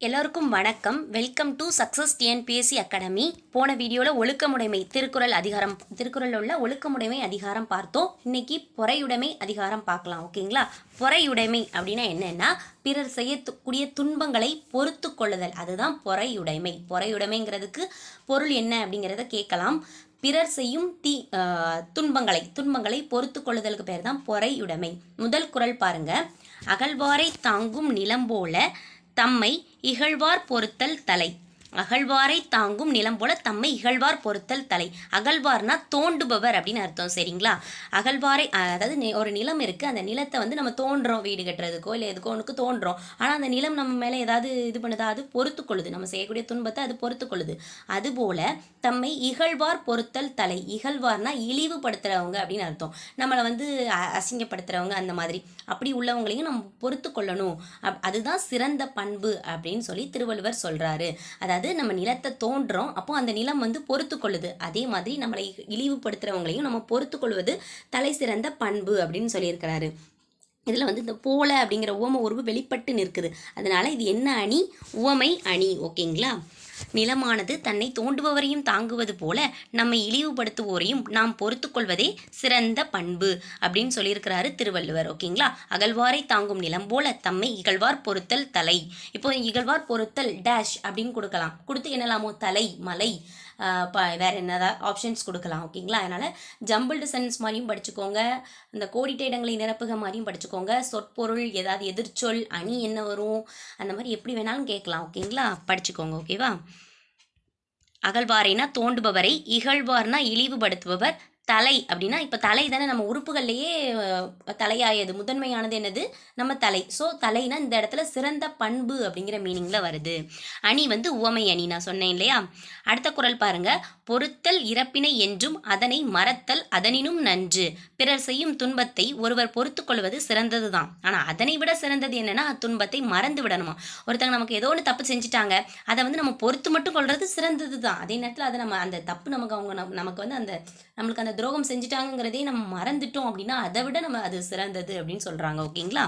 எல்லோருக்கும் வணக்கம். Welcome to success TNPSC academy. போன வீடியோவில் ஒழுக்கமுடைமை திருக்குறள் உள்ள ஒழுக்கமுடைமை அதிகாரம் பார்த்தோம். இன்னைக்கு பொறையுடைமை அதிகாரம் பார்க்கலாம். ஓகேங்களா? பொறையுடைமை அப்படின்னா என்னென்னா பிறர் செய்யக்கூடிய துன்பங்களை பொறுத்து கொள்ளுதல், அதுதான் பொறையுடைமை. பொறையுடைமைங்கிறதுக்கு பொருள் என்ன அப்படிங்கிறத கேட்கலாம். பிறர் செய்யும் துன்பங்களை பொறுத்து கொள்ளுதலுக்கு பேர் தான் பொறையுடைமை. முதல் குறள் பாருங்க. அகழ்வாரை தாங்கும் நிலம் போல தம்மை இகழ்வார் பொறுத்தல் தலை. அகழ்வாரை தாங்கும் நிலம் போல தம்மை இகழ்வார் பொறுத்தல் தலை. அகழ்வார்னா தோண்டுபவர் அப்படின்னு அர்த்தம். சரிங்களா? அகழ்வாரை அதாவது ஒரு நிலம் இருக்குது, அந்த நிலத்தை நம்ம தோன்றோம், வீடு கட்டுறதுக்கோ இல்லை எதுக்கோ ஒன்றுக்கு தோன்றோம். ஆனால் அந்த நிலம் நம்ம மேலே ஏதாவது இது பண்ணுதா, அது பொறுத்து கொள்ளுது. நம்ம செய்யக்கூடிய துன்பத்தை அது பொறுத்து கொள்ளுது. அதுபோல தம்மை இகழ்வார் பொறுத்தல் தலை. இகழ்வார்னா இழிவுபடுத்துகிறவங்க அப்படின்னு அர்த்தம். நம்மளை அசிங்கப்படுத்துகிறவங்க, அந்த மாதிரி அப்படி உள்ளவங்களையும் நம்ம பொறுத்து கொள்ளணும். அதுதான் சிறந்த பண்பு அப்படின்னு சொல்லி திருவள்ளுவர் சொல்கிறாரு. அதாவது நம்ம நிலத்தை தோன்றோம், அப்போ அந்த நிலம் பொறுத்து கொள்ளுது. அதே மாதிரி நம்மளை இழிவுபடுத்துறவங்களையும் நம்ம பொறுத்து கொள்வது தலை சிறந்த பண்பு அப்படின்னு சொல்லியிருக்கிறாரு. இதில் இந்த போல அப்படிங்கிற உவமை உருவு வெளிப்பட்டு நிற்குது. அதனால இது என்ன அணி? உவமை அணி. ஓகேங்களா? நிலமானது தன்னை தோண்டுபவரையும் தாங்குவது போல நம்மை இழிவுபடுத்துவோரையும் நாம் பொறுத்து கொள்வதே சிறந்த பண்பு அப்படின்னு சொல்லியிருக்கிறாரு திருவள்ளுவர். ஓகேங்களா? அகழ்வாரை தாங்கும் நிலம் போல தம்மை இகழ்வார் பொறுத்தல் தலை. இப்போ இகழ்வார் பொறுத்தல் டேஷ் அப்படின்னு கொடுக்கலாம். கொடுத்து என்னலாமோ தலை, மலை, வேறு என்னதான் ஆப்ஷன்ஸ் கொடுக்கலாம். ஓகேங்களா? அதனால் ஜம்பிள்டு சென்ஸ் மாதிரியும் படிச்சுக்கோங்க, இந்த கோடிட்ட இடங்களை நிரப்புக மாதிரியும் படிச்சுக்கோங்க. சொற்பொருள், ஏதாவது எதிர்ச்சொல், அணி என்ன வரும், அந்த மாதிரி எப்படி வேணாலும் கேட்கலாம். ஓகேங்களா? படிச்சுக்கோங்க. ஓகேவா? அகழ்வாரைனா தோண்டுபவரை, இகழ்வார்னா இழிவுபடுத்துபவர், தலை அப்படின்னா இப்போ தலை தானே நம்ம உறுப்புகள்லேயே தலையாயது, முதன்மையானது என்னது? நம்ம தலை. ஸோ தலைனா இந்த இடத்துல சிறந்த பண்பு அப்படிங்கிற மீனிங்கில் வருது. அணி உவமை அணி, நான் சொன்னேன் இல்லையா? அடுத்த குறள் பாருங்க. பொறுத்தல் இறப்பினை என்றும் அதனை மறத்தல் அதனினும் நன்று. பிறர் செய்யும் துன்பத்தை ஒருவர் பொறுத்து கொள்வது சிறந்தது தான். ஆனால் அதனை விட சிறந்தது என்னன்னா துன்பத்தை மறந்து விடணுமா. ஒருத்தங்க நமக்கு ஏதோ ஒன்று தப்பு செஞ்சுட்டாங்க, அதை நம்ம பொறுத்து மட்டும் கொள்வது சிறந்தது தான். அதே நேரத்தில் அதை நம்ம அந்த தப்பு நமக்கு நம்மளுக்கு அந்த துரோகம் செஞ்சுட்டாங்கிறதே நம்ம மறந்துட்டோம் அப்படின்னா அதை விட நம்ம அது சிறந்தது அப்படின்னு சொல்கிறாங்க. ஓகேங்களா?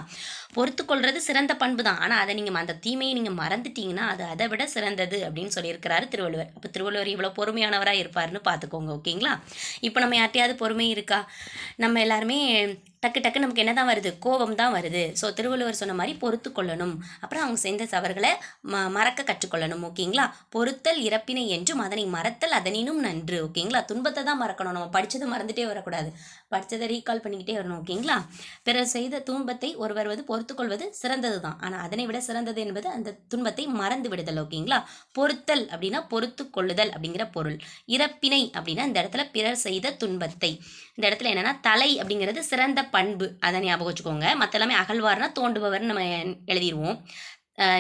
பொறுத்து கொள்வது சிறந்த பண்பு தான். ஆனால் அதை நீங்கள் அந்த தீமையை நீங்கள் மறந்துட்டீங்கன்னா அது அதை விட சிறந்தது அப்படின்னு சொல்லியிருக்கிறாரு திருவள்ளுவர். அப்போ திருவள்ளுவர் இவ்வளோ பொறுமையானவராக இருப்பார்னு பார்த்துக்கோங்க. ஓகேங்களா? இப்போ நம்ம யார்ட்டையாவது பொறுமை இருக்கா? நம்ம எல்லாருமே டக்கு டக்கு நமக்கு என்ன தான் வருது? கோபம் தான் வருது. ஸோ திருவள்ளுவர் சொன்ன மாதிரி பொறுத்து கொள்ளணும். அப்புறம் அவங்க செய்த தவறுகளை மறக்க கற்றுக்கொள்ளணும். ஓகேங்களா? பொறுத்தல் இறப்பினை என்றும் அதனை மறத்தல் அதனினும் நன்று. ஓகேங்களா? துன்பத்தை தான் மறக்கணும், நம்ம படித்ததை மறந்துட்டே வரக்கூடாது, படித்ததை ரீகால் பண்ணிக்கிட்டே வரணும். ஓகேங்களா? பிறர் செய்த துன்பத்தை ஒருவர் பொறுத்து கொள்வது சிறந்தது தான். ஆனால் அதனை விட சிறந்தது என்பது அந்த துன்பத்தை மறந்து விடுதல். ஓகேங்களா? பொறுத்தல் அப்படின்னா பொறுத்து கொள்ளுதல் அப்படிங்கிற பொருள். இறப்பினை அப்படின்னா இந்த இடத்துல பிறர் செய்த துன்பத்தை. இந்த இடத்துல என்னன்னா தலை அப்படிங்கிறது சிறந்த பண்பு, அதை ஞாபகம் வச்சுக்கோங்க. மற்ற எல்லாமே அகழ்வார்னா தோண்டுபவர்னு நம்ம எழுதிடுவோம்.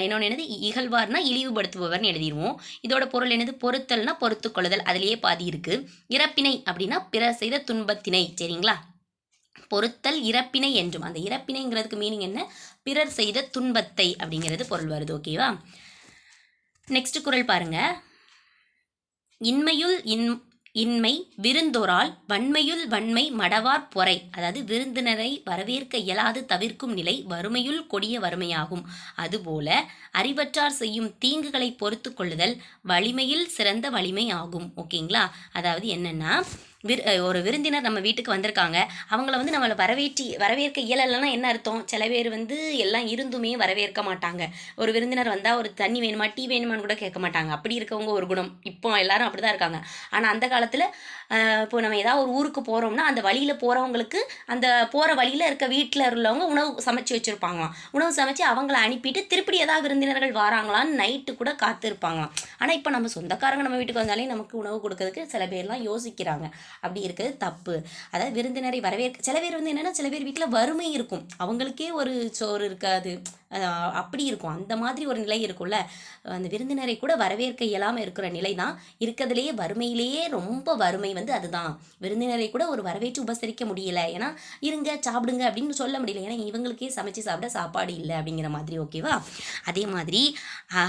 இன்னொன்று என்னது? இகழ்வார்னா இழிவுபடுத்துபவர்னு எழுதிடுவோம். இதோட பொருள் என்னது? பொறுத்தல்னா பொறுத்து கொள்ளுதல், அதுலேயே பாதி இருக்கு. இறப்பினை அப்படின்னா பிறர் செய்த துன்பத்தினை. சரிங்களா? பொறுத்தல் இறப்பினை என்றும், அந்த இறப்பினைங்கிறதுக்கு மீனிங் என்ன? பிறர் செய்த துன்பத்தை அப்படிங்கிறது பொருள் வருது. ஓகேவா? நெக்ஸ்ட் குறள் பாருங்க. இன்மை விருந்தோரால் வன்மையுள் வன்மை மடவார் பொறை. அதாவது விருந்தினரை வரவேற்க இயலாது தவிர்க்கும் நிலை வறுமையுள் கொடிய வறுமையாகும். அதுபோல அறிவற்றார் செய்யும் தீங்குகளை பொறுத்து கொள்ளுதல் வலிமையில் சிறந்த வலிமை ஆகும். ஓகேங்களா? அதாவது என்னன்னா ஒரு விருந்தினர் நம்ம வீட்டுக்கு வந்திருக்காங்க, அவங்கள நம்மளை வரவேற்க இயலலைன்னா என்ன அர்த்தம்? சில பேர் எல்லாம் இருந்துமே வரவேற்க மாட்டாங்க. ஒரு விருந்தினர் வந்தால் ஒரு தண்ணி வேணுமா, டீ வேணுமான்னு கூட கேட்க மாட்டாங்க. அப்படி இருக்கவங்க ஒரு குணம். இப்போ எல்லாரும் அப்படி தான் இருக்காங்க. ஆனால் அந்த காலத்தில் இப்போ நம்ம ஏதாவது ஒரு ஊருக்கு போகிறோம்னா அந்த வழியில் போகிறவங்களுக்கு அந்த போகிற வழியில் இருக்க வீட்டில் உள்ளவங்க உணவு சமைச்சு வச்சுருப்பாங்களாம். உணவு சமைச்சு அவங்கள அனுப்பிட்டு திருப்பி ஏதாவது விருந்தினர்கள் வராங்களான்னு நைட்டு கூட காத்திருப்பாங்களாம். ஆனால் இப்போ நம்ம சொந்தக்காரங்க நம்ம வீட்டுக்கு வந்தாலே நமக்கு உணவு கொடுக்கறதுக்கு சில பேர்லாம் யோசிக்கிறாங்க. அப்படி இருக்கிறது தப்பு. அதாவது விருந்தினரை வரவேற்க சில பேர் என்னென்னா சில பேர் வீட்டில் வறுமை இருக்கும், அவங்களுக்கே ஒரு சோறு இருக்காது, அப்படி இருக்கும். அந்த மாதிரி ஒரு நிலை இருக்கும்ல, அந்த விருந்தினரை கூட வரவேற்க இயலாமல் இருக்கிற நிலை தான் இருக்கிறதுலேயே வறுமையிலேயே ரொம்ப வறுமை அதுதான். விருந்தினரை கூட ஒரு வரவேற்று உபசரிக்க முடியல, ஏன்னா இருங்க சாப்பிடுங்க அப்படின்னு சொல்ல முடியல, ஏன்னா இவங்களுக்கே சமைச்சு சாப்பிட சாப்பாடு இல்லை அப்படிங்கிற மாதிரி. ஓகேவா? அதே மாதிரி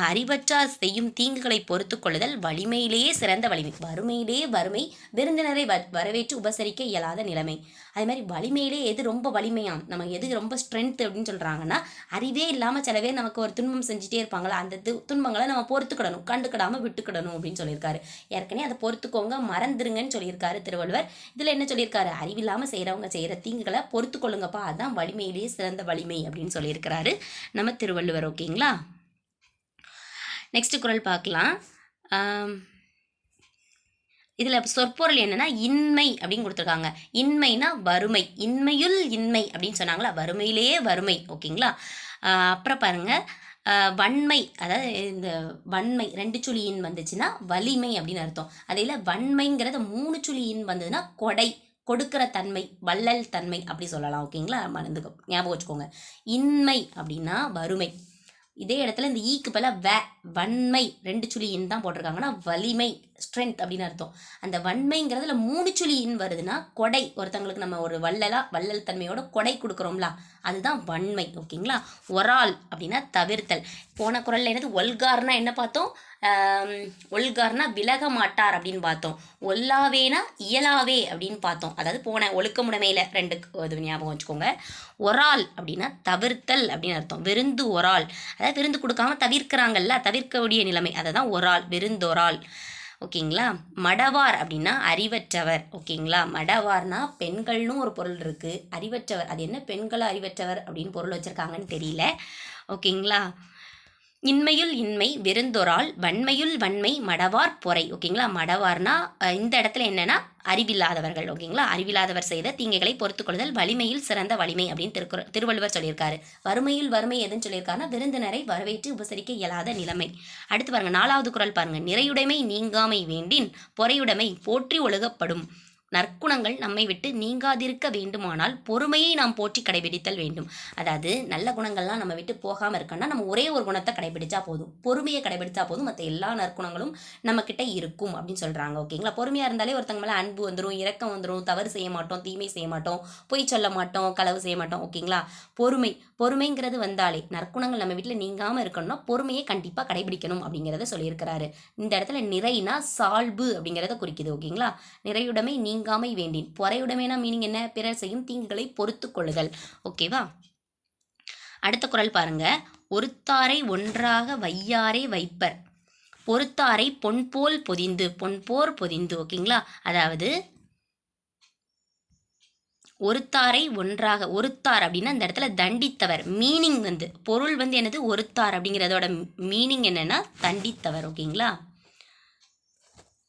அறிவற்றார் செய்யும் தீங்குகளை பொறுத்து கொள்ளுதல் வலிமையிலேயே சிறந்த வலிமை. வறுமையிலேயே வறுமை, விருந்தினரை வரவேற்று உபசரிக்க இயலாத நிலைமை. அதே மாதிரி வலிமையிலே எது ரொம்ப வலிமையாம், நம்ம எது ரொம்ப ஸ்ட்ரென்த் அப்படின்னு சொல்கிறாங்கன்னா, அறிவே இல்லாமல் சில பேர் நமக்கு ஒரு துன்பம் செஞ்சுட்டே இருப்பாங்களா, அந்த துன்பங்களை நம்ம பொறுத்துக்கிடணும், கண்டுக்கிடாமல் விட்டுக்கிடணும் அப்படின்னு சொல்லியிருக்காரு. ஏற்கனவே அதை பொறுத்துக்கோங்க, மறந்துருங்கன்னு சொல்லியிருக்காரு திருவள்ளுவர். இதில் என்ன சொல்லியிருக்காரு, அறிவில்லாமல் செய்கிறவங்க செய்கிற தீங்குகளை பொறுத்து கொள்ளுங்கப்பா, அதுதான் வலிமையிலேயே சிறந்த வலிமை அப்படின்னு சொல்லியிருக்கிறாரு நம்ம திருவள்ளுவர். ஓகேங்களா. நெக்ஸ்ட் குறள் பார்க்கலாம். இதில் சொற்பொருள் என்னென்னா இன்மை அப்படின்னு கொடுத்துருக்காங்க. இன்மைனா வறுமை, இன்மையுள் இன்மை அப்படின்னு சொன்னாங்களா, வறுமையிலேயே வறுமை. ஓகேங்களா. அப்புறம் பாருங்கள், வன்மை, அதாவது இந்த வன்மை 2 சுழி இன் வந்துச்சுன்னா வலிமை அப்படின்னு அர்த்தம். அதில் வன்மைங்கிறத 3 சுழி இன் வந்ததுன்னா கொடை, கொடுக்கிற தன்மை, வள்ளல் தன்மை அப்படி சொல்லலாம். ஓகேங்களா. ஞாபகம் வச்சுக்கோங்க. இன்மை அப்படின்னா வறுமை. இதே இடத்துல இந்த ஈக்கு பல வன்மை 2 சுழி இன் தான் போட்டிருக்காங்கன்னா வலிமை, ஸ்ட்ரென்த் அப்படின்னு அர்த்தம். அந்த வன்மைங்கிறதுல 3 சுழி இன் வருதுன்னா கொடை, ஒருத்தங்களுக்கு நம்ம ஒரு வள்ளல் தன்மையோட கொடை கொடுக்குறோம்ல, அதுதான் வன்மை. ஓகேங்களா. ஒரால் அப்படின்னா தவிர்த்தல். போன குறள்ல என்னது, ஒல்கார்னா என்ன பார்த்தோம், ஒல்கார்னா விலக மாட்டார் அப்படின்னு பார்த்தோம். ஒல்லாவேனா இயலாவே அப்படின்னு பார்த்தோம். அதாவது போன ஒழுக்கமுடைமையில் 2 இது ஞாபகம் வச்சுக்கோங்க. ஒரால் அப்படின்னா தவிர்த்தல் அப்படின்னு அர்த்தம். விருந்து ஒரால், அதாவது விருந்து கொடுக்காம தவிர்க்கிறாங்கல்ல, தவிர்க்கக்கூடிய நிலைமை, அதை தான் ஒரால், விருந்தொரால். ஓகேங்களா. மடவார் அப்படின்னா அறிவற்றவர். ஓகேங்களா. மடவார்னா பெண்கள்னு ஒரு பொருள் இருக்குது, அறிவற்றவர், அது என்ன பெண்கள் அறிவற்றவர் அப்படின்னு பொருள் வச்சுருக்காங்கன்னு தெரியல. ஓகேங்களா. இன்மையுள் இன்மை விருந்தொரால், வன்மையுள் வன்மை மடவார் பொறை. ஓகேங்களா. மடவார்னா இந்த இடத்துல என்னன்னா அறிவில்லாதவர்கள். ஓகேங்களா. அறிவில்லாதவர் செய்த தீங்கைகளை பொறுத்து கொள்ளுதல் வலிமையில் சிறந்த வலிமை அப்படின்னு திருவள்ளுவர் சொல்லியிருக்காரு. வறுமையில் வறுமை எதுன்னு சொல்லியிருக்காருன்னா விருந்தினரை வரவேற்று உபசரிக்க இயலாத நிலைமை. அடுத்து பாருங்க, 4வது குறள் பாருங்க. நிறையுடைமை நீங்காமை வேண்டின் பொறையுடைமை போற்றி ஒழுகப்படும். நற்குணங்கள் நம்மை விட்டு நீங்காதிருக்க வேண்டுமானால் பொறுமையை நாம் போற்றி கடைபிடித்தல் வேண்டும். அதாவது நல்ல குணங்கள்லாம் நம்ம விட்டு போகாமல் இருக்கணும்னா நம்ம ஒரே ஒரு குணத்தை கடைபிடிச்சா போதும், பொறுமையை கடைபிடிச்சா போதும், மற்ற எல்லா நற்குணங்களும் நம்மக்கிட்ட இருக்கும் அப்படின்னு சொல்கிறாங்க. ஓகேங்களா. பொறுமையாக இருந்தாலே ஒருத்தங்க மேலே அன்பு வந்துடும், இரக்கம் வந்துடும், தவறு செய்ய மாட்டோம், தீமை செய்ய மாட்டோம், பொய் சொல்ல மாட்டோம், களவு செய்ய மாட்டோம். ஓகேங்களா. பொறுமைங்கிறது வந்தாலே நற்குணங்கள் நம்ம வீட்டில் நீங்காமல் இருக்கணும்னா பொறுமையை கண்டிப்பாக கடைபிடிக்கணும் அப்படிங்கிறத சொல்லியிருக்கிறாரு. இந்த இடத்துல நிறைனா சால்பு அப்படிங்கிறத குறிக்குது. ஓகேங்களா. நிறையுடைமை நீங்காமை வேண்டின், பொறையுடைமைனா மீனிங் என்ன, பிறர் செய்யும் தீங்குகளை பொறுத்து கொள்ளுதல். ஓகேவா. அடுத்த குறள் பாருங்க. ஒருத்தாரை ஒன்றாக வையாரே வைப்பர், பொறுத்தாரை பொன்போல் பொதிந்து, பொன்போர் பொதிந்து. ஓகேங்களா. அதாவது ஒருத்தாரை ஒன்றாக, ஒருத்தார் அப்படின்னா இந்த இடத்துல தண்டித்தவர், மீனிங் பொருள் என்னது, ஒருத்தார் அப்படிங்கிறதோட மீனிங் என்னன்னா தண்டித்தவர். ஓகேங்களா.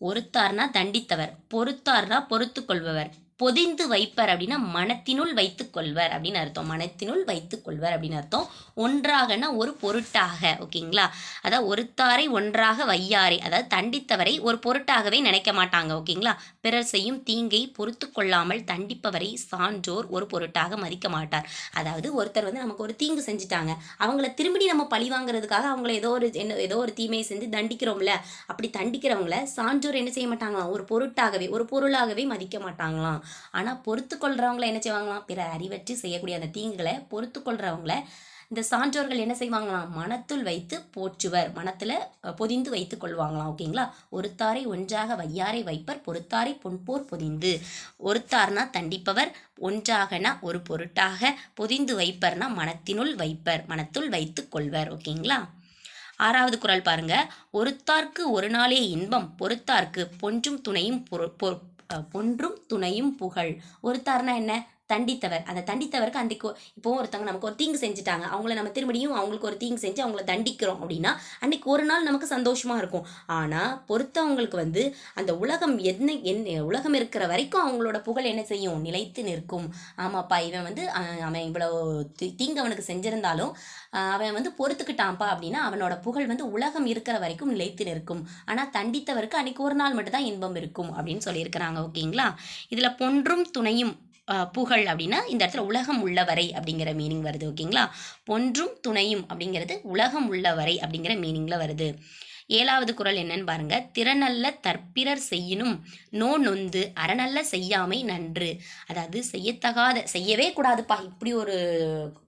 ஒருத்தார்னா தண்டித்தவர், பொறுத்தார்னா பொறுத்து கொள்பவர், பொதிந்து வைப்பர் அப்படின்னா மனத்தினுள் வைத்து கொள்வர் அப்படின்னு அர்த்தம். மனத்தினுள் வைத்து கொள்வர் அப்படின்னு அர்த்தம். ஒன்றாகனா ஒரு பொருட்டாக. ஓகேங்களா. அதாவது ஒருத்தாரை ஒன்றாக வையாரை, அதாவது தண்டித்தவரை ஒரு பொருட்டாகவே நினைக்க மாட்டாங்க. ஓகேங்களா. பிறர் செய்யும் தீங்கை பொறுத்து கொள்ளாமல் தண்டிப்பவரை சான்றோர் ஒரு பொருட்டாக மதிக்க மாட்டார். அதாவது ஒருத்தர் நமக்கு ஒரு தீங்கு செஞ்சுட்டாங்க, அவங்கள திரும்பி நம்ம பழி வாங்குறதுக்காக அவங்கள ஏதோ ஒரு தீமையை செஞ்சு தண்டிக்கிறோம்ல, அப்படி தண்டிக்கிறவங்கள சான்றோர் என்ன செய்ய மாட்டாங்களாம், ஒரு பொருட்டாகவே ஒரு பொருளாகவே மதிக்க மாட்டாங்களாம். ஆனால் பொறுத்து கொள்றவங்கள என்ன செய்வாங்களாம், பிற அறிவற்றி செய்யக்கூடிய அந்த தீங்குகளை பொறுத்து கொள்றவங்கள இந்த சான்றோர்கள் என்ன செய்வாங்களாம், மனத்துள் வைத்து போற்றுவர், மனத்தில் பொதிந்து வைத்து கொள்வாங்களாம். ஓகேங்களா. ஒருத்தாரை ஒன்றாக வையாரை வைப்பர், பொறுத்தாரை பொன்போர் பொதிந்து. ஒருத்தார்னா தண்டிப்பவர், ஒன்றாகனா ஒரு பொருட்டாக, பொதிந்து வைப்பர்னா மனத்தினுள் வைப்பர், மனத்துள் வைத்து கொள்வர். ஓகேங்களா. 6வது குறள் பாருங்க. ஒருத்தார்க்கு ஒரு நாளே இன்பம், பொறுத்தார்க்கு பொன்றும் துணையும் புகழ். ஒருத்தார்னா என்ன, தண்டித்தவர். அந்த தண்டித்தவருக்கு அந்த இப்போ ஒருத்தவங்க நமக்கு ஒரு தீங்கு செஞ்சுட்டாங்க, அவங்கள நம்ம திரும்பியும் அவங்களுக்கு ஒரு தீங்கு செஞ்சு அவங்கள தண்டிக்கிறோம் அப்படின்னா அன்னைக்கு ஒரு நாள் நமக்கு சந்தோஷமா இருக்கும். ஆனால் பொறுத்தவங்களுக்கு அந்த உலகம் உலகம் இருக்கிற வரைக்கும் அவங்களோட புகழ் என்ன செய்யும், நிலைத்து நிற்கும். ஆமாப்பா, இவன் அவன் இவ்வளோ தீங்கு அவனுக்கு செஞ்சிருந்தாலும் அவன் பொறுத்துக்கிட்டான்ப்பா அப்படின்னா அவனோட புகழ் உலகம் இருக்கிற வரைக்கும் நிலைத்து நிற்கும். ஆனால் தண்டித்தவருக்கு அன்னைக்கு ஒரு நாள் மட்டும்தான் இன்பம் இருக்கும் அப்படின்னு சொல்லியிருக்கிறாங்க. ஓகேங்களா. இதில் பொன்றும் துணையும் புகழ் அப்படின்னா இந்த இடத்துல உலகம் உள்ளவரை அப்படிங்கிற மீனிங் வருது. ஓகேங்களா. பொன்றும் துணையும் அப்படிங்கிறது உலகம் உள்ளவரை அப்படிங்கிற மீனிங்கில் வருது. 7வது குறள் என்னன்னு பாருங்க. திறனல்ல தற்பிறர் செய்யினும் நோ நொந்து அறநல்ல செய்யாமை நன்று. அதாவது செய்யவே கூடாதுப்பா, இப்படி ஒரு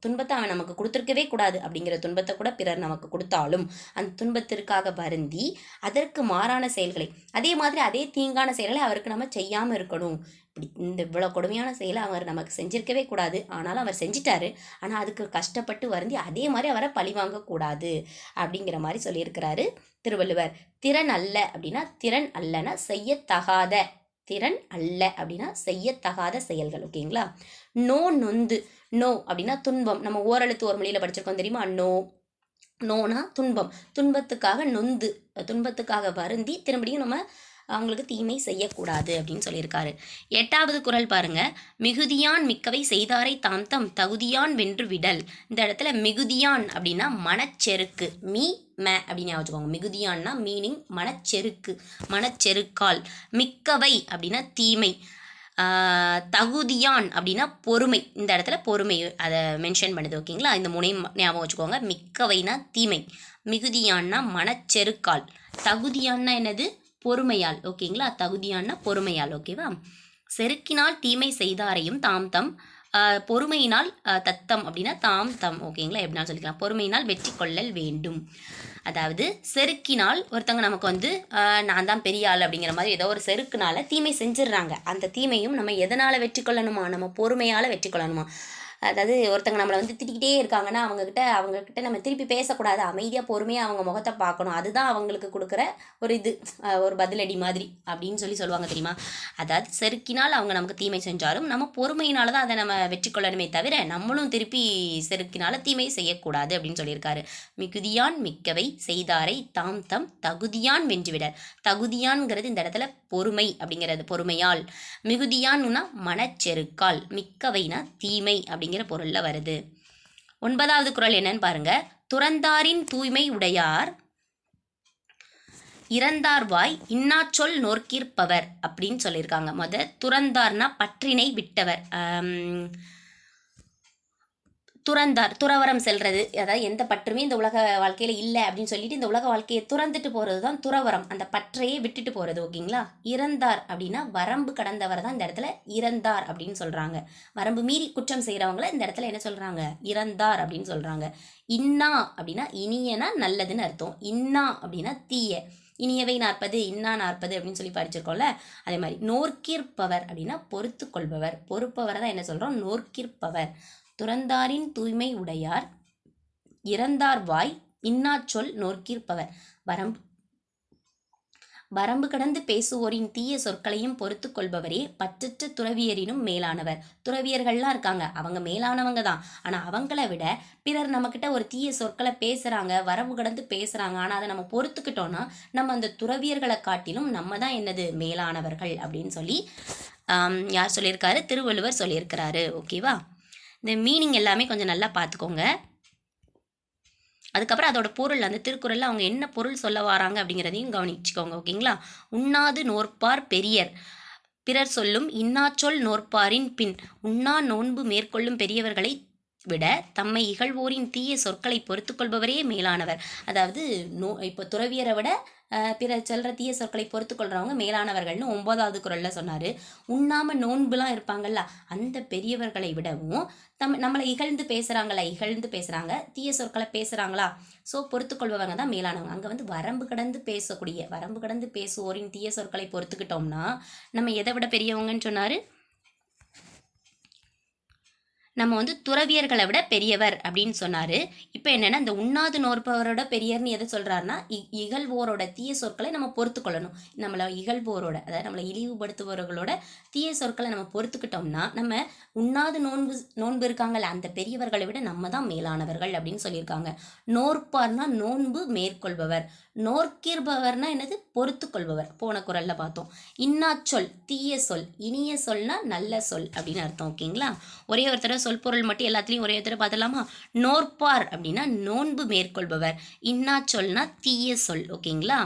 துன்பத்தை அவன் நமக்கு கொடுத்துருக்கவே கூடாது அப்படிங்கிற துன்பத்தை கூட பிறர் நமக்கு கொடுத்தாலும் அந்த துன்பத்திற்காக வருந்தி அதற்கு மாறான செயல்களை, அதே மாதிரி அதே தீங்கான செயல்களை அவருக்கு நம்ம செய்யாமல் இருக்கணும். இப்படி இந்த இவ்வளோ கொடுமையான செயலை அவர் நமக்கு செஞ்சிருக்கவே கூடாது, ஆனாலும் அவர் செஞ்சிட்டாரு. ஆனால் அதுக்கு கஷ்டப்பட்டு வருந்தி அதே மாதிரி அவரை பழி வாங்கக்கூடாது அப்படிங்கிற மாதிரி சொல்லியிருக்கிறாரு திருவள்ளுவர். திறன் அல்ல அப்படின்னா, திறன் அல்லனா செய்யத்தகாத, திறன் அல்ல அப்படின்னா செய்யத்தகாத செயல்கள். ஓகேங்களா. நோ நொந்து, நோ அப்படின்னா துன்பம். நம்ம ஓரெழுத்து ஒரு மொழியில் படிச்சிருக்கோம் தெரியுமா? நோனா துன்பம். துன்பத்துக்காக நொந்து, துன்பத்துக்காக வருந்தி திரும்பியும் நம்ம அவங்களுக்கு தீமை செய்யக்கூடாது அப்படின்னு சொல்லியிருக்காரு. 8வது குறள் பாருங்க. மிகுதியான் மிக்கவை செய்தாரை தாம் தம் தகுதியான் வென்று விடல். இந்த இடத்துல மிகுதியான் அப்படின்னா மனச்செருக்கு, அப்படின்னு வச்சுக்கோங்க. மிகுதியான்னா மீனிங் மனச்செருக்கு, மனச்செருக்கால். மிக்கவை அப்படின்னா தீமை. தகுதியான் அப்படின்னா பொறுமை. இந்த இடத்துல பொறுமை அதை மென்ஷன் பண்ணுது. ஓகேங்களா. இந்த முனையும் ஞாபகம் வச்சுக்கோங்க. மிக்கவைனா தீமை, மிகுதியான்னா மனச்செருக்கால், தகுதியான்னா என்னது? பொறுமையால். ஓகேங்களா. தகுதியான்னா பொறுமையால். ஓகேவா. செருக்கினால் தீமை செய்தாரையும் தாம் தம், பொறுமையினால் தத்தம் அப்படின்னா தாம் தம். ஓகேங்களா. எப்படினாலும் சொல்லிக்கலாம். பொறுமையினால் வெற்றி கொள்ளல் வேண்டும். அதாவது செருக்கினால் ஒருத்தவங்க நமக்கு நான் தான் பெரிய ஆள் அப்படிங்கிற மாதிரி ஏதோ ஒரு செருக்குனால தீமை செஞ்சிடுறாங்க. அந்த தீமையும் நம்ம எதனால் வெற்றி கொள்ளணுமா? நம்ம பொறுமையால் வெற்றி கொள்ளணுமா? அதாவது ஒருத்தங்க நம்மளை திட்டிக்கிட்டே இருக்காங்கன்னா அவங்கக்கிட்ட நம்ம திருப்பி பேசக்கூடாது, அமைதியாக பொறுமையாக அவங்க முகத்தை பார்க்கணும். அதுதான் அவங்களுக்கு கொடுக்குற ஒரு பதிலடி மாதிரி அப்படின்னு சொல்லுவாங்க தெரியுமா? அதாவது செருக்கினால் அவங்க நமக்கு தீமை செஞ்சாலும் நம்ம பொறுமையினால தான் அதை நம்ம வெற்றி கொள்ளணுமே தவிர நம்மளும் திருப்பி செருக்கினால தீமை செய்யக்கூடாது அப்படின்னு சொல்லியிருக்காரு. மிகுதியான் மிக்கவை செய்தாரை தாம் தம் தகுதியான் வென்றுவிடல். தகுதியான்ங்கிறது இந்த இடத்துல பொறுமை அப்படிங்கிறது, பொறுமையால். மிகுதியான்னா மனச்செருக்கால், மிக்கவைனா தீமை அப்படிங்கிற பொருள்ல வருது. 9வது குறள் என்னன்னு பாருங்க. துறந்தாரின் தூய்மை உடையார் இறந்தார்வாய் இன்னாச்சொல் நோர்க்கிற்பவர் அப்படின்னு சொல்லியிருக்காங்க. துறந்தார்னா பற்றினை விட்டவர். துறவரம் செல்றது, அதாவது எந்த பற்றுமே இந்த உலக வாழ்க்கையில் இல்லை அப்படின்னு சொல்லிட்டு இந்த உலக வாழ்க்கையை துறந்துட்டு போகிறது தான் துறவரம், அந்த பற்றையே விட்டுட்டு போகிறது. ஓகேங்களா. இறந்தார் அப்படின்னா வரம்பு கடந்தவர் தான் இந்த இடத்துல இறந்தார் அப்படின்னு சொல்கிறாங்க. வரம்பு மீறி குற்றம் செய்கிறவங்கள இந்த இடத்துல என்ன சொல்கிறாங்க? இறந்தார் அப்படின்னு சொல்கிறாங்க. இன்னா அப்படின்னா இனியனா நல்லதுன்னு அர்த்தம். இன்னா அப்படின்னா தீய. இனியவை 40 இன்னா 40 அப்படின்னு சொல்லி படிச்சிருக்கோம்ல, அதே மாதிரி. நோர்க்கிற்பவர் அப்படின்னா பொறுத்து கொள்பவர், பொறுப்பவரை தான் என்ன சொல்கிறோம்? நோர்க்கிற்பவர். துறந்தாரின் தூய்மை உடையார் இறந்தார் வாய் இன்னாச்சொல் நோர்க்கிற்பவர். வரம்பு கடந்து பேசுவோரின் தீய சொற்களையும் பொறுத்து கொள்பவரே பற்றற்ற துறவியரினும் மேலானவர். துறவியர்கள்லாம் இருக்காங்க, அவங்க மேலானவங்க தான். ஆனால் அவங்கள விட பிறர் நம்மக்கிட்ட ஒரு தீய சொற்களை பேசுகிறாங்க, வரம்பு கடந்து பேசுகிறாங்க, ஆனால் அதை நம்ம பொறுத்துக்கிட்டோன்னா நம்ம அந்த துறவியர்களை காட்டிலும் நம்ம தான் என்னது? மேலானவர்கள் அப்படின்னு சொல்லி யார் சொல்லியிருக்காரு? திருவள்ளுவர் சொல்லியிருக்கிறாரு. ஓகேவா. இந்த மீனிங் எல்லாமே கொஞ்சம் நல்லா பார்த்துக்கோங்க. அதுக்கப்புறம் அதோட பொருள், அந்த திருக்குறளில் அவங்க என்ன பொருள் சொல்ல வராங்க அப்படிங்கிறதையும் கவனிச்சுக்கோங்க. ஓகேங்களா. உண்ணாது நோற்பார் பெரியர், பிறர் சொல்லும் இன்னாச்சொல் நோற்பாரின் பின். உண்ணா நோன்பு மேற்கொள்ளும் பெரியவர்களை விட தம்மை இகழ்வோரின் தீய சொற்களை பொறுத்து கொள்பவரே மேலானவர். அதாவது இப்போ துறவியரை விட பிற சொல்கிற தீய சொற்களை பொறுத்து கொள்கிறவங்க மேலானவர்கள்னு 9வது குறளில் சொன்னார். உண்ணாமல் நோன்புலாம் இருப்பாங்கல்ல, அந்த பெரியவர்களை விடவும் நம்மளை இகழ்ந்து பேசுகிறாங்க, தீய சொற்களை பேசுகிறாங்களா, ஸோ பொறுத்து கொள்பவங்க தான் மேலானவங்க. அங்கே வரம்பு கடந்து பேசுவோரின் தீய சொற்களை பொறுத்துக்கிட்டோம்னா நம்ம எதை விட பெரியவங்கன்னு சொன்னார்? நம்ம துறவியர்களை விட பெரியவர் அப்படின்னு சொன்னார். இப்போ என்னென்னா, இந்த உண்ணாது நோற்பவரோட பெரியர்னு எதை சொல்கிறாருன்னா, இகழ்வோரோட தீய சொற்களை நம்ம பொறுத்து கொள்ளணும். நம்மளை இகழ்வோரோட, அதாவது நம்மளை இழிவுபடுத்துபவர்களோட தீய சொற்களை நம்ம பொறுத்துக்கிட்டோம்னா நம்ம உண்ணாது நோன்பு இருக்காங்கல்ல, அந்த பெரியவர்களை விட நம்ம தான் மேலானவர்கள் அப்படின்னு சொல்லியிருக்காங்க. நோற்பார்னா நோன்பு மேற்கொள்பவர், நோர்க்கிற்பவர்னா என்னது? பொறுத்து கொள்பவர். போன குறளில் பார்த்தோம். இன்னாச்சொல் தீய சொல், இனிய சொல்னா நல்ல சொல் அப்படின்னு அர்த்தம். ஓகேங்களா. ஒரே ஒருத்தர சொல் பொருள் மட்டும் எல்லாத்துலேயும் ஒரே ஒருத்தர பார்த்தலாமா? நோற்பார் அப்படின்னா நோன்பு மேற்கொள்பவர், இன்னாச்சொல்னா தீய சொல். ஓகேங்களா.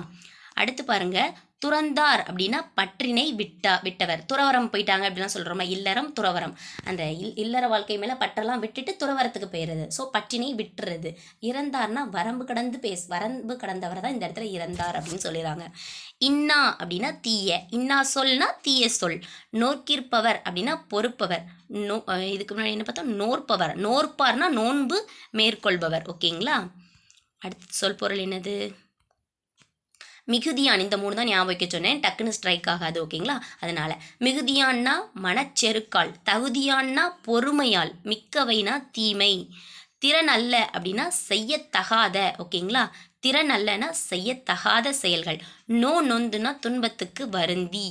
அடுத்து பாருங்க. துறந்தார் அப்படின்னா பற்றினை விட்டவர். துறவரம் போயிட்டாங்க அப்படிலாம் சொல்கிறோமா, இல்லறம் துறவரம். அந்த இல்லற வாழ்க்கை மேலே பற்றெல்லாம் விட்டுட்டு துறவரத்துக்கு போயிடுறது. ஸோ பற்றினை விட்டுறது. இறந்தார்னா வரம்பு கடந்தவர் தான் இந்த இடத்துல இறந்தார் அப்படின்னு சொல்லிடுறாங்க. இன்னா அப்படின்னா தீய, இன்னா சொல்னா தீய சொல். நோக்கிற்பவர் அப்படின்னா பொறுப்பவர். இதுக்கு முன்னாடி என்ன பார்த்தோம், நோற்பவர். நோற்பார்னா நோன்பு மேற்கொள்பவர். ஓகேங்களா. அடுத்த சொல் பொருள் என்னது, மிகுதியான். இந்த 3 தான் ஞாபகம் வைக்க சொன்னேன், டக்குன்னு ஸ்ட்ரைக் ஆகாது. ஓகேங்களா. அதனால மிகுதியான்னா மனச்செருக்கால், தகுதியான்னா பொறுமையால், மிக்கவைனா தீமை. திறன் அல்ல அப்படின்னா செய்யத்தகாத. ஓகேங்களா. திறன் அல்லனா செய்யத்தகாத செயல்கள். நொந்துனா துன்பத்துக்கு வருந்தி.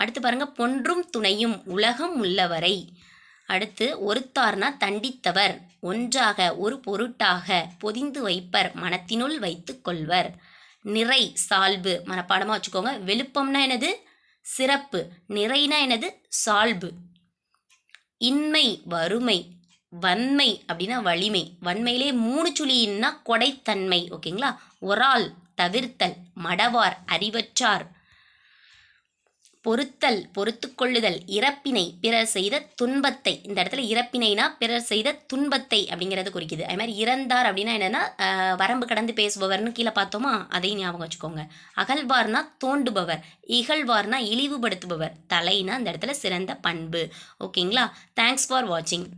அடுத்து பாருங்க, பொன்றும் துணையும் உலகம் உள்ளவரை. அடுத்து ஒருத்தார்னா தண்டித்தவர். ஒன்றாக ஒரு பொருட்டாக பொதிந்து வைப்பர், மனத்தினுள் வைத்து கொள்வர். நிறை சால்பு மனப்பாடமாக வச்சுக்கோங்க. விழுப்பம்னா என்னது, சிறப்பு. நிறைனா என்னது, சால்பு. இன்மை வறுமை. வன்மை அப்படின்னா வலிமை. வன்மையிலே 3 சுழின்னா கொடைத்தன்மை. ஓகேங்களா. ஒரால் தவிர்த்தல். மடவார் அறிவற்றார். பொறுத்தல் பொறுத்து கொள்ளுதல். இறப்பினை பிறர் செய்த துன்பத்தை. இந்த இடத்துல இறப்பினைனா பிறர் செய்த துன்பத்தை அப்படிங்கிறது குறிக்குது. அது மாதிரி இறந்தார் அப்படின்னா என்னென்னா வரம்பு கடந்து பேசுபவர்னு கீழே பார்த்தோமா, அதையும் ஞாபகம் வச்சுக்கோங்க. அகழ்வார்னா தோண்டுபவர். இகழ்வார்னா இழிவுபடுத்துபவர். தலைனா இந்த இடத்துல சிறந்த பண்பு. ஓகேங்களா. தேங்க்ஸ் ஃபார் வாட்சிங்.